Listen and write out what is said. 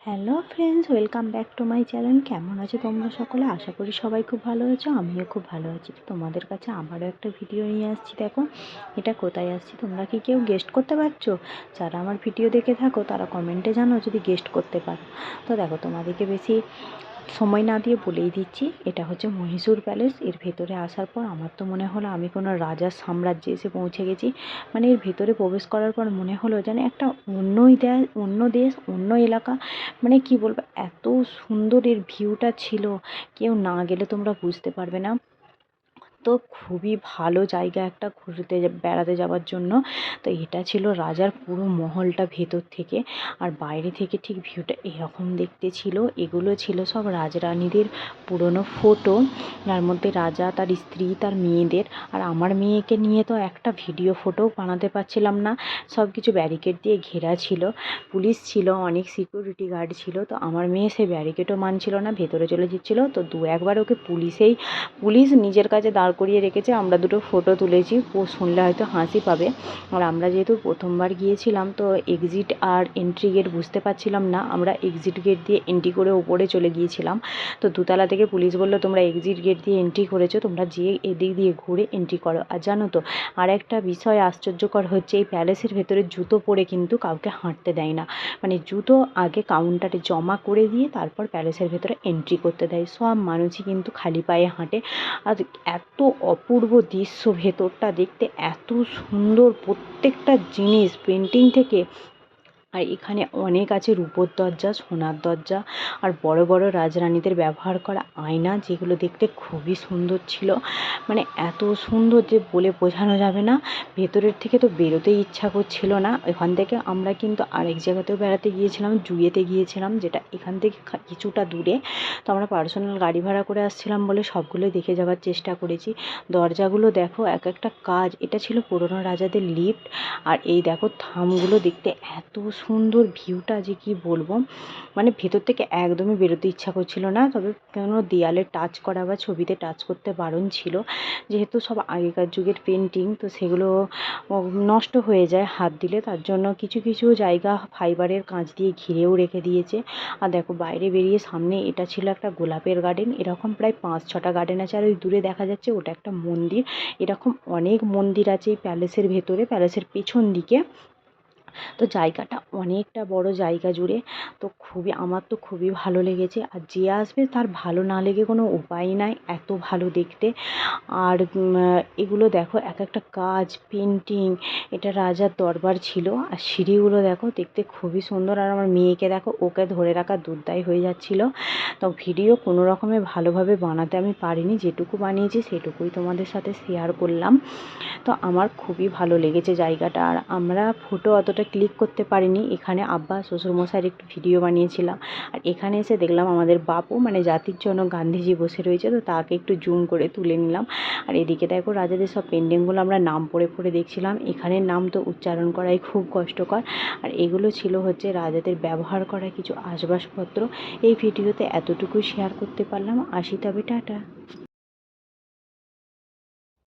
Hello friends, welcome back to my channel. কেমন আছো তোমরা সকলে? আশা করি সবাই খুব ভালো আছো, আমিও খুব ভালো আছি। তোমাদের কাছে আবারও একটা ভিডিও নিয়ে আসছি। দেখো এটা কোথায় আসছি, তোমরা কি কেউ গেস্ট করতে পারছো? যারা আমার ভিডিও দেখে থাকো তারা কমেন্টে জানাও যদি গেস্ট করতে পারো। তো দেখো, তোমাদেরকে বেশি সময় না দিয়ে বলেই দিচ্ছি, এটা হচ্ছে মহীশূর প্যালেস। এর ভেতরে আসার পর আমার তো মনে হলো আমি কোনো রাজার সাম্রাজ্যে এসে পৌঁছে গেছি। মানে এর ভেতরে প্রবেশ করার পর মনে হলো যেন একটা অন্য দেশ, অন্য এলাকা। মানে কি বলবো, এত সুন্দর এর ভিউটা ছিল, কেউ না গেলে তোমরা বুঝতে পারবে না। তো খুবই ভালো জায়গা একটা বেড়াতে যাওয়ার জন্য। তো এটা ছিল রাজার পুরো মহলটা ভেতর থেকে, আর বাইরে থেকে ঠিক ভিউটা এরকম দেখতে ছিল। এগুলো ছিল সব রাজরানীদের পুরনো ফটো, যার মধ্যে রাজা, তার স্ত্রী, তার মেয়েদের। আর আমার মেয়েকে নিয়ে তো একটা ভিডিও ফটো বানাতে পারছিলাম না, সব কিছু ব্যারিকেড দিয়ে ঘেরা ছিল, পুলিশ ছিল, অনেক সিকিউরিটি গার্ড ছিল। তো আমার মেয়ে সে ব্যারিকেডও মানছিল না, ভেতরে চলে যাচ্ছিলো। তো একবার ওকে পুলিশ নিজের কাছে দাঁড় করিয়ে রেখেছে। আমরা দুটো ফটো তুলেছি, শুনলে হয়তো হাসি পাবে। আর আমরা যেহেতু প্রথমবার গিয়েছিলাম, তো এক্সিট আর এন্ট্রি গেট বুঝতে পারছিলাম না, আমরা এক্সিট গেট দিয়ে এন্ট্রি করে উপরে চলে গিয়েছিলাম। তো দোতলা থেকে পুলিশ বললো তোমরা এক্সিট গেট দিয়ে এন্ট্রি করেছো, তোমরা যেয়ে এদিক দিয়ে ঘুরে এন্ট্রি করো। আর জানো তো, আর একটা বিষয় আশ্চর্যকর হচ্ছে, এই প্যালেসের ভেতরে জুতো পরে কিন্তু কাউকে হাঁটতে দেয় না। মানে জুতো আগে কাউন্টারে জমা করে দিয়ে তারপর প্যালেসের ভেতরে এন্ট্রি করতে দেয়। সব মানুষই কিন্তু খালি পায়ে হাঁটে। আর এত অপূর্ব দৃশ্য, ভেতরটা দেখতে এত সুন্দর, প্রত্যেকটা জিনিস পেন্টিং থেকে। আর এখানে অনেক আছে রূপোর দরজা, সোনার দরজা, আর বড় বড় রাজরানীদের ব্যবহার করা আয়না, যেগুলো দেখতে খুবই সুন্দর ছিল। মানে এত সুন্দর যে বলে বোঝানো যাবে না। ভেতরের থেকে তো বেরোতেই ইচ্ছা করছিল না। এখান থেকে আমরা কিন্তু আরেক জায়গাতেও বেড়াতে গিয়েছিলাম, জুয়েতে গিয়েছিলাম, যেটা এখান থেকে কিছুটা দূরে। তো আমরা পার্সোনাল গাড়ি ভাড়া করে আসছিলাম বলে সবগুলোই দেখে যাওয়ার চেষ্টা করেছি। দরজাগুলো দেখো, এক একটা কাজ। এটা ছিল পুরনো রাজাদের লিফট। আর এই দেখো থামগুলো দেখতে এত সুন্দর, ভিউটা যে কি বলবো। মানে ভেতর থেকে একদমই বেরোতে ইচ্ছা করছিল না। তবে কোনো দেয়ালে টাচ করা বা ছবিতে টাচ করতে বারণ ছিল, যেহেতু সব আগেকার যুগের পেন্টিং, তো সেগুলো নষ্ট হয়ে যায় হাত দিলে। তার জন্য কিছু কিছু জায়গা ফাইবারের কাঁচ দিয়ে ঘিরেও রেখে দিয়েছে। আর দেখো বাইরে বেরিয়ে সামনে, এটা ছিল একটা গোলাপের গার্ডেন। এরকম প্রায় 5-6টা গার্ডেন আছে। আর ওই দূরে দেখা যাচ্ছে ওটা একটা মন্দির। এরকম অনেক মন্দির আছে এই প্যালেসের ভেতরে, প্যালেসের পেছন দিকে। তো জায়গাটা অনেকটা বড় জায়গা জুড়ে। তো আমার তো খুবই ভালো লেগেছে। আর যে আসবে তার ভালো না লেগে কোনো উপায় নাই, এত ভালো দেখতে। আর এগুলো দেখো, এক একটা কাজ, পেন্টিং। এটা রাজার দরবার ছিল। আর সিঁড়িগুলো দেখো, দেখতে খুবই সুন্দর। আর আমার মেয়েকে দেখো, ওকে ধরে রাখা দুধদাই হয়ে যাচ্ছিলো। তো ভিডিও কোনো রকমে ভালোভাবে বানাতে আমি পারিনি, যেটুকু বানিয়েছি সেটুকুই তোমাদের সাথে শেয়ার করলাম। তো আমার খুবই ভালো লেগেছে জায়গাটা। আর আমরা ফটো অতটা ক্লিক করতে পারিনি। এখানে আব্বা শ্বশুরমশাইয়ের একটু ভিডিও বানিয়েছিলাম। আর এখানে এসে দেখলাম আমাদের বাপু, মানে জাতির জনক গান্ধীজি বসে রয়েছে, তো তাকে একটু জুম করে তুলে নিলাম। আর এদিকে দেখো রাজাদের সব পেন্টিংগুলো আমরা নাম পড়ে পড়ে দেখছিলাম। এখানের নাম তো উচ্চারণ করাই খুব কষ্টকর। আর এগুলো ছিল হচ্ছে রাজাদের ব্যবহার করা কিছু আসবাবপত্র। এই ভিডিওতে এতটুকুই শেয়ার করতে পারলাম। আসি তবে, টাটা।